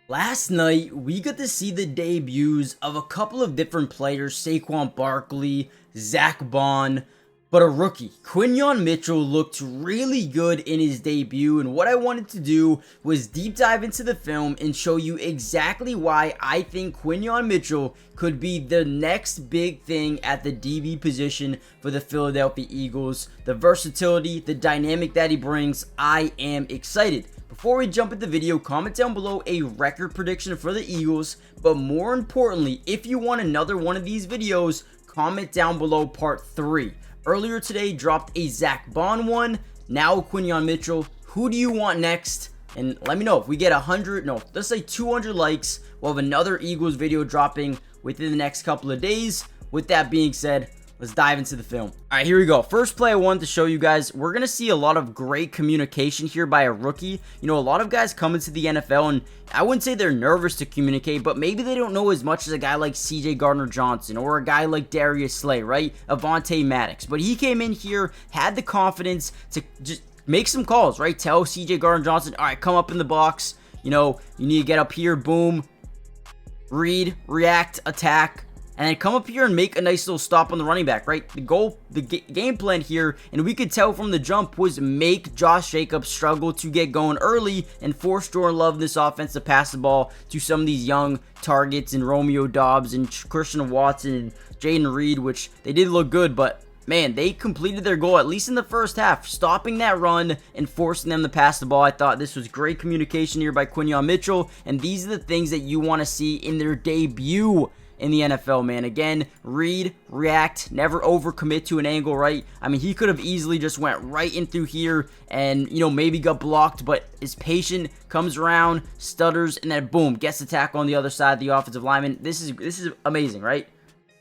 Last night, we got to see the debuts of a couple of different players, Saquon Barkley, Zach Bond, but a rookie. Quinyon Mitchell looked really good in his debut, and what I wanted to do was deep dive into the film and show you exactly why I think Quinyon Mitchell could be the next big thing at the DB position for the Philadelphia Eagles. The versatility, the dynamic that he brings, I am excited. Before we jump into the video, comment down below a record prediction for the Eagles, but more importantly, if you want another one of these videos, comment down below part 3. Earlier today, dropped a Zach Bond one, now Quinyon Mitchell. Who do you want next? And let me know if we get 200 likes, we'll have another Eagles video dropping within the next couple of days. With that being said, let's dive into the film. All right, here we go. First play I wanted to show you guys. We're going to see a lot of great communication here by a rookie. You know, a lot of guys come into the NFL, and I wouldn't say they're nervous to communicate, but maybe they don't know as much as a guy like CJ Gardner-Johnson or a guy like Darius Slay, right? Avonte Maddox. But he came in here, had the confidence to just make some calls, right? Tell CJ Gardner-Johnson, all right, come up in the box. You know, you need to get up here, boom, read, react, attack, and then come up here and make a nice little stop on the running back, right? The goal, the game plan here, and we could tell from the jump, was make Josh Jacobs struggle to get going early and force Jordan Love in this offense to pass the ball to some of these young targets and Romeo Doubs and Christian Watson and Jaden Reed, which they did look good, but man, they completed their goal, at least in the first half, stopping that run and forcing them to pass the ball. I thought this was great communication here by Quinyon Mitchell, and these are the things that you want to see in their debut in the NFL, man. Again, read, react, never overcommit to an angle, right? I mean, he could have easily just went right in through here and, you know, maybe got blocked, but is patient, comes around, stutters, and then boom, gets the tackle on the other side of the offensive lineman. This is amazing, right?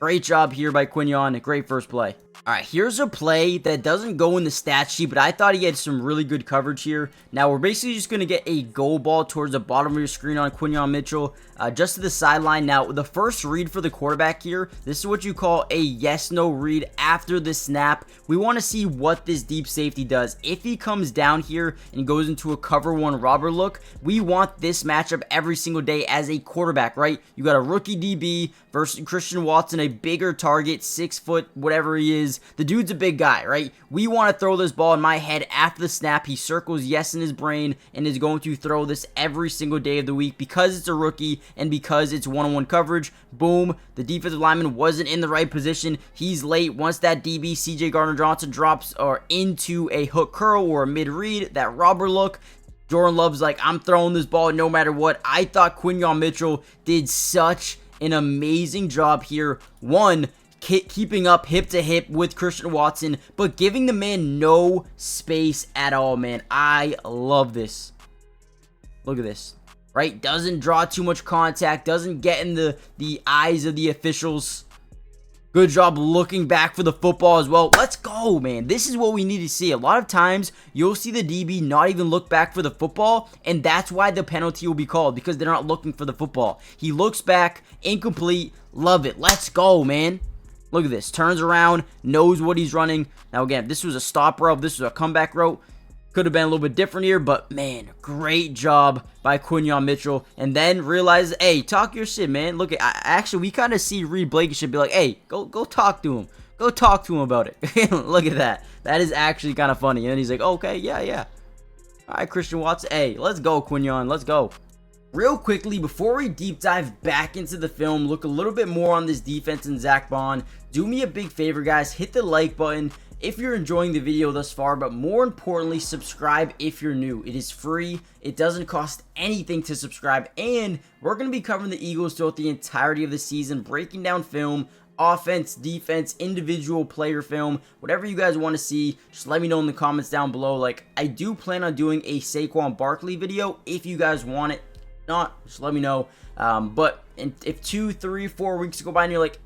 Great job here by Quinyon. A great first play. All right, here's a play that doesn't go in the stat sheet, but I thought he had some really good coverage here. Now, we're basically just going to get a goal ball towards the bottom of your screen on Quinyon Mitchell, just to the sideline. Now, the first read for the quarterback here, this is what you call a yes-no read after the snap. We want to see what this deep safety does. If he comes down here and goes into a cover one robber look, we want this matchup every single day as a quarterback, right? You got a rookie DB versus Christian Watson, a bigger target, 6 foot, whatever he is. The dude's a big guy, right? We want to throw this ball in my head after the snap. He circles yes in his brain and is going to throw this every single day of the week because it's a rookie and because it's one-on-one coverage. Boom, the defensive lineman wasn't in the right position. He's late. Once that DB, CJ Gardner-Johnson, drops or into a hook curl or a mid-read, that robber look, Jordan Love's like, I'm throwing this ball no matter what. I thought Quinyon Mitchell did such an amazing job here. One, keeping up hip to hip with Christian Watson, but giving the man no space at all, man. I love this. Look at this, right? Doesn't draw too much contact, doesn't get in the eyes of the officials. Good job looking back for the football as well. Let's go, man. This is what we need to see. A lot of times, you'll see the DB not even look back for the football, and that's why the penalty will be called, because they're not looking for the football. He looks back, incomplete. Love it. Let's go, man. Look at this. Turns around, knows what he's running. Now, again, if this was a stop route, if this was a comeback route, could have been a little bit different here, but man, great job by Quinyon Mitchell. And then realize, hey, talk your shit, man. Look, actually, we kind of see Reed Blankenship be like, hey, go talk to him. Go talk to him about it. Look at that. That is actually kind of funny. And then he's like, okay, yeah. All right, Christian Watson. Hey, let's go, Quinyon. Let's go. Real quickly, before we deep dive back into the film, look a little bit more on this defense and Zach Bond, do me a big favor, guys. Hit the like button if you're enjoying the video thus far, but more importantly, subscribe if you're new. It is free. It doesn't cost anything to subscribe, and we're going to be covering the Eagles throughout the entirety of the season, breaking down film, offense, defense, individual player film, whatever you guys want to see. Just let me know in the comments down below. Like, I do plan on doing a Saquon Barkley video if you guys want it. Not, just let me know. But if 2, 3, 4 weeks go by and you're like,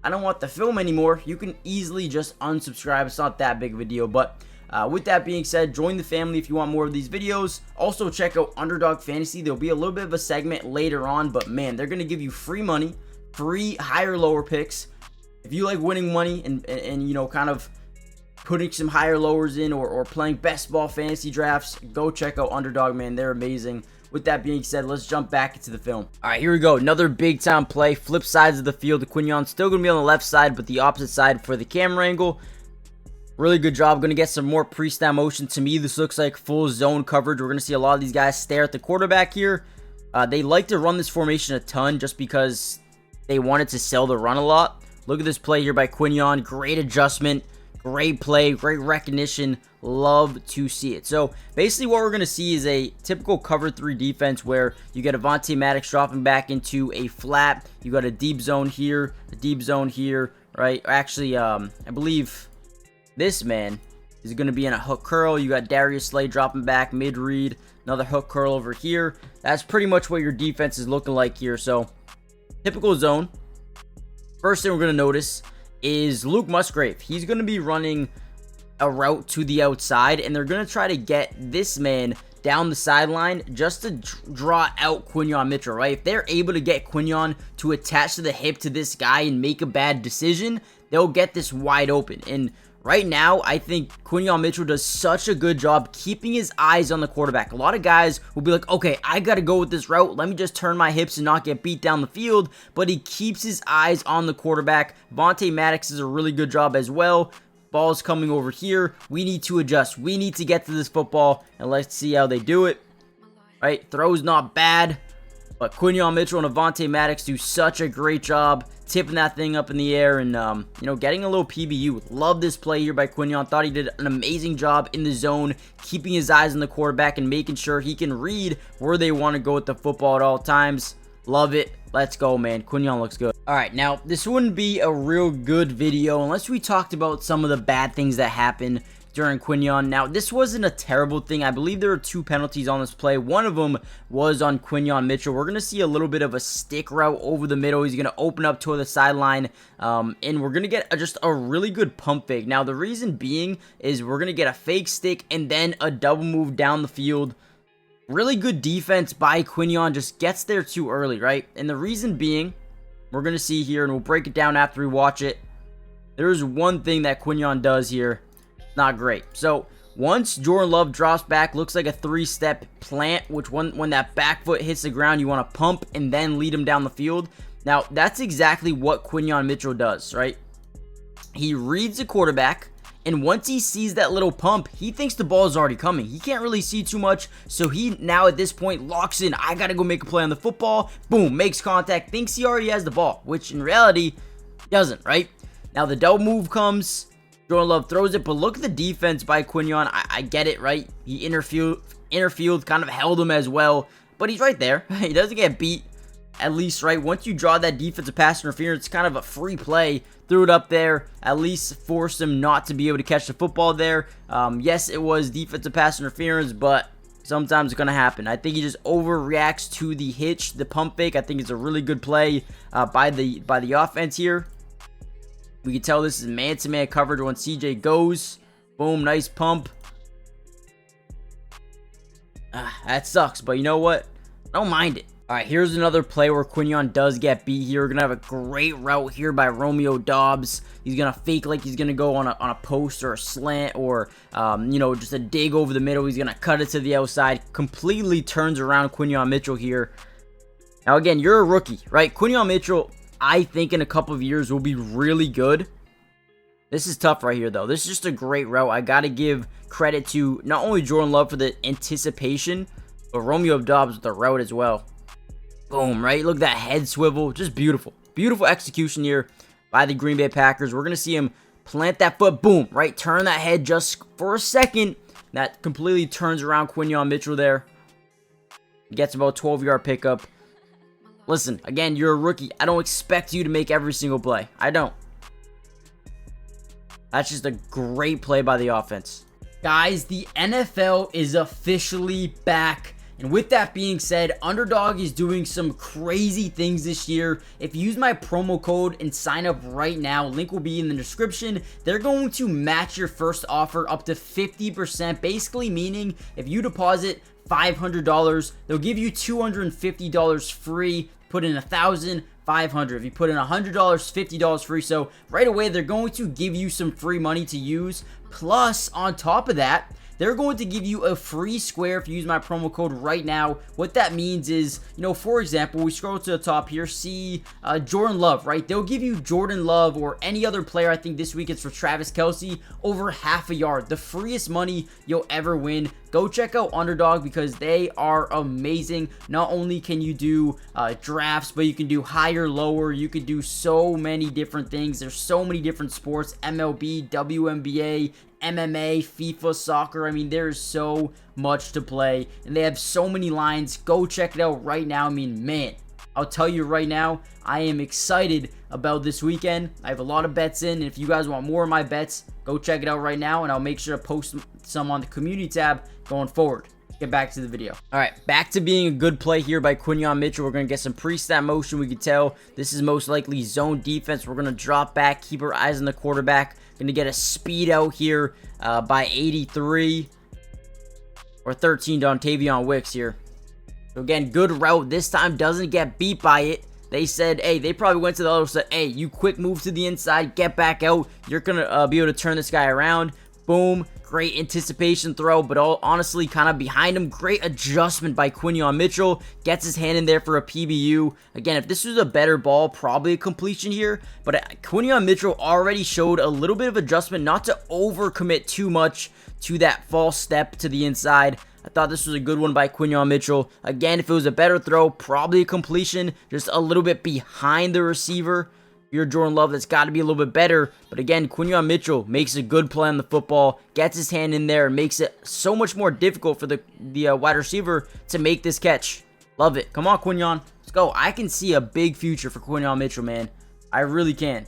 I don't want the film anymore, you can easily just unsubscribe. It's not that big of a deal. But with that being said, join the family if you want more of these videos. Also, check out Underdog Fantasy. There'll be a little bit of a segment later on, but man, they're going to give you free money, free higher lower picks. If you like winning money and you know, kind of putting some higher lowers in or playing best ball fantasy drafts, go check out Underdog, man. They're amazing. with that being said, let's jump back into the film. All right, here we go. Another big time play. Flip sides of the field. Quinyon still going to be on the left side, but the opposite side for the camera angle. Really good job. Going to get some more pre-snap motion. To me, this looks like full zone coverage. We're going to see a lot of these guys stare at the quarterback here. They like to run this formation a ton just because they wanted to sell the run a lot. Look at this play here by Quinyon. Great adjustment. Great play. Great recognition. Love to see it. So basically what we're going to see is a typical cover 3 defense where you get Avonte Maddox dropping back into a flat. You got a deep zone here. A deep zone here. Right? Actually, I believe this man is going to be in a hook curl. You got Darius Slay dropping back mid-read. Another hook curl over here. That's pretty much what your defense is looking like here. So, typical zone. First thing we're going to notice is Luke Musgrave. He's going to be running a route to the outside, and they're going to try to get this man down the sideline just to draw out Quinyon Mitchell, right? If they're able to get Quinyon to attach to the hip to this guy and make a bad decision, they'll get this wide open. And right now, I think Quinyon Mitchell does such a good job keeping his eyes on the quarterback. A lot of guys will be like, okay, I got to go with this route. Let me just turn my hips and not get beat down the field. But he keeps his eyes on the quarterback. Avonte Maddox does a really good job as well. Ball's coming over here. We need to adjust. We need to get to this football, and let's see how they do it. Right, throw's not bad, but Quinyon Mitchell and Avonte Maddox do such a great job tipping that thing up in the air and, getting a little PBU. Love this play here by Quinyon. Thought he did an amazing job in the zone, keeping his eyes on the quarterback and making sure he can read where they want to go with the football at all times. Love it. Let's go, man. Quinyon looks good. All right, now, this wouldn't be a real good video unless we talked about some of the bad things that happened during Quinyon. Now, this wasn't a terrible thing. I believe there were 2 penalties on this play. One of them was on Quinyon Mitchell. We're going to see a little bit of a stick route over the middle. He's going to open up toward the sideline, and we're going to get just a really good pump fake. Now, the reason being is we're going to get a fake stick and then a double move down the field. Really good defense by Quinyon, just gets there too early, right? And the reason being, we're going to see here, and we'll break it down after we watch it. There's one thing that Quinyon does here. Not great. So, once Jordan Love drops back, looks like a 3-step plant, which when that back foot hits the ground, you want to pump and then lead him down the field. Now, that's exactly what Quinyon Mitchell does, right? He reads the quarterback, and once he sees that little pump, he thinks the ball is already coming. He can't really see too much, so he now at this point locks in. I got to go make a play on the football. Boom, makes contact, thinks he already has the ball, which in reality, doesn't, right? Now the double move comes. Jordan Love throws it, but look at the defense by Quinyon. I get it, right? He interfield, kind of held him as well, but he's right there. He doesn't get beat, at least, right? Once you draw that defensive pass interference, it's kind of a free play. Threw it up there, at least forced him not to be able to catch the football there. Yes, it was defensive pass interference, but sometimes it's going to happen. I think he just overreacts to the hitch, the pump fake. I think it's a really good play by the offense here. We can tell this is man-to-man coverage when CJ goes. Boom, nice pump. That sucks, but you know what? I don't mind it. All right, here's another play where Quinyon does get beat here. We're going to have a great route here by Romeo Doubs. He's going to fake like he's going to go on a post or a slant or, just a dig over the middle. He's going to cut it to the outside. Completely turns around Quinyon Mitchell here. Now, again, you're a rookie, right? Quinyon Mitchell, I think in a couple of years will be really good. This is tough right here, though. This is just a great route. I got to give credit to not only Jordan Love for the anticipation, but Romeo Doubs with the route as well. Boom, right? Look at that head swivel. Just beautiful. Beautiful execution here by the Green Bay Packers. We're going to see him plant that foot. Boom, right? Turn that head just for a second. That completely turns around Quinyon Mitchell there. Gets about 12-yard pickup. Listen, again, you're a rookie. I don't expect you to make every single play. I don't. That's just a great play by the offense. Guys, the NFL is officially back. And with that being said, Underdog is doing some crazy things this year. If you use my promo code and sign up right now, link will be in the description. They're going to match your first offer up to 50%, basically meaning if you deposit $500, they'll give you $250 free. Put in $1,000, $500. If you put in $100, $50 free. So right away, they're going to give you some free money to use. Plus, on top of that, they're going to give you a free square if you use my promo code right now. What that means is, for example, we scroll to the top here, see Jordan Love, right? They'll give you Jordan Love or any other player. I think this week it's for Travis Kelce, over half a yard. The freest money you'll ever win. Go check out Underdog because they are amazing. Not only can you do drafts, but you can do higher, lower. You could do so many different things. There's so many different sports: MLB, WNBA, MMA, FIFA, soccer. I mean, there's so much to play, and they have so many lines. Go check it out right now. I mean, man, I'll tell you right now, I am excited about this weekend. I have a lot of bets in, and if you guys want more of my bets, go check it out right now, and I'll make sure to post some on the community tab going forward. Get back to the video. All right, back to being a good play here by Quinyon Mitchell. We're going to get some pre-snap motion. We can tell this is most likely zone defense. We're going to drop back, keep our eyes on the quarterback. Going to get a speed out here by 83 or 13 to Tavion Wicks here. So again, good route. This time doesn't get beat by it. They said, hey, they probably went to the other side. Hey, you quick move to the inside, get back out. You're going to be able to turn this guy around. Boom. Great anticipation throw, but honestly kind of behind him. Great adjustment by Quinyon Mitchell. Gets his hand in there for a PBU. Again, if this was a better ball, probably a completion here. But Quinyon Mitchell already showed a little bit of adjustment, not to overcommit too much to that false step to the inside. I thought this was a good one by Quinyon Mitchell. Again, if it was a better throw, probably a completion, just a little bit behind the receiver. If you're Jordan Love, that's got to be a little bit better. But again, Quinyon Mitchell makes a good play on the football, gets his hand in there, and makes it so much more difficult for the wide receiver to make this catch. Love it. Come on, Quinyon. Let's go. I can see a big future for Quinyon Mitchell, man. I really can.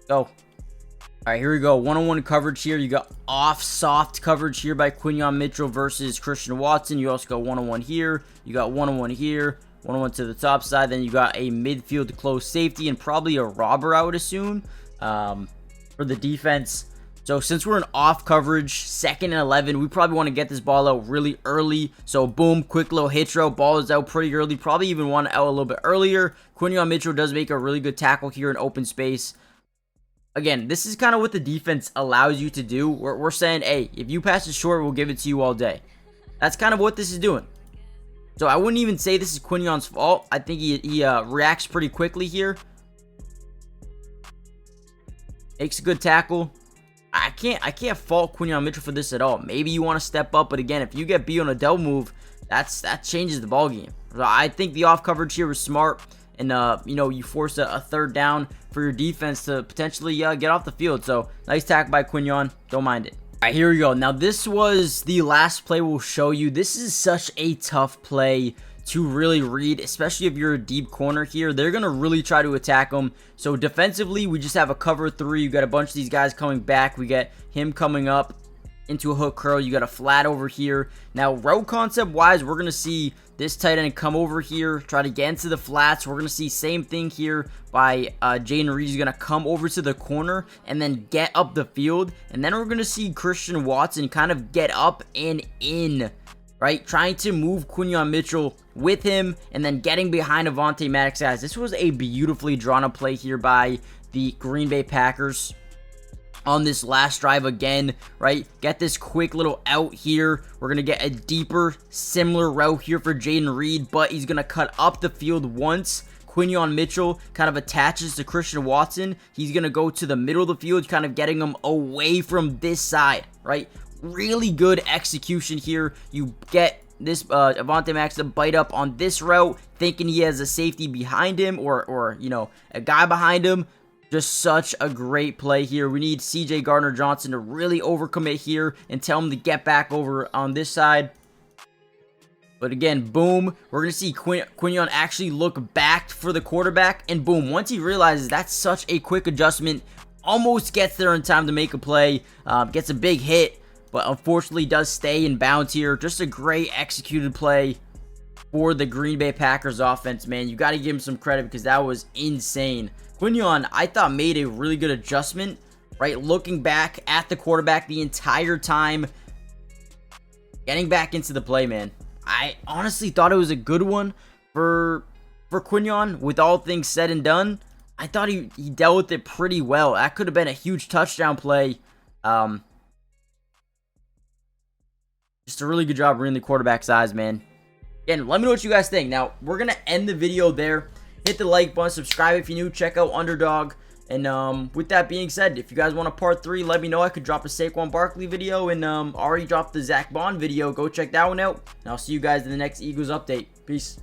Go. All right, here we go. One-on-one coverage here. You got off soft coverage here by Quinyon Mitchell versus Christian Watson. You also got one-on-one here. You got one-on-one here. One-on-one to the top side. Then you got a midfield close safety and probably a robber, I would assume, for the defense. So since we're in off coverage, 2nd and 11, we probably want to get this ball out really early. So boom, quick little hitch route. Ball is out pretty early. Probably even want it out a little bit earlier. Quinyon Mitchell does make a really good tackle here in open space. Again, this is kind of what the defense allows you to do. We're saying, hey, if you pass it short, we'll give it to you all day. That's kind of what this is doing. So I wouldn't even say this is Quinyon's fault. I think he reacts pretty quickly here. Makes a good tackle. I can't fault Quinyon Mitchell for this at all. Maybe you want to step up, but again, if you get beat on a double move, that changes the ball game. So I think the off coverage here was smart, and you force a third down for your defense to potentially get off the field. So nice tackle by Quinyon. Don't mind it. All right, here we go. Now, this was the last play we'll show you. This is such a tough play to really read, especially if you're a deep corner here. They're going to really try to attack them. So, defensively, we just have a cover 3. You got a bunch of these guys coming back. We get him coming up into a hook curl. You got a flat over here. Now, route concept-wise, we're going to see this tight end come over here, try to get into the flats. We're going to see same thing here by Jaden Reed. He's going to come over to the corner and then get up the field. And then we're going to see Christian Watson kind of get up and in, right? Trying to move Quinyon Mitchell with him and then getting behind Avonte Maddox. Guys, this was a beautifully drawn up play here by the Green Bay Packers on this last drive again, right? Get this quick little out here. We're going to get a deeper, similar route here for Jaden Reed, but he's going to cut up the field once. Quinyon Mitchell kind of attaches to Christian Watson. He's going to go to the middle of the field, kind of getting him away from this side, right? Really good execution here. You get this Avonte Maddox to bite up on this route, thinking he has a safety behind him or a guy behind him. Just such a great play here. We need CJ Gardner-Johnson to really overcommit here and tell him to get back over on this side. But again, boom. We're going to see Quinyon actually look back for the quarterback. And boom, once he realizes that's such a quick adjustment, almost gets there in time to make a play. Gets a big hit, but unfortunately does stay in bounds here. Just a great executed play for the Green Bay Packers offense, man. You got to give him some credit because that was insane. Quinyon, I thought, made a really good adjustment, right? Looking back at the quarterback the entire time, getting back into the play, man. I honestly thought it was a good one for Quinyon. With all things said and done, I thought he dealt with it pretty well. That could have been a huge touchdown play. Just a really good job reading the quarterback's eyes, man. Again, let me know what you guys think. Now, we're going to end the video there. Hit the like button, subscribe if you're new, check out Underdog. And with that being said, if you guys want a part 3, let me know. I could drop a Saquon Barkley video, and already dropped the Zach Bond video. Go check that one out. And I'll see you guys in the next Eagles update. Peace.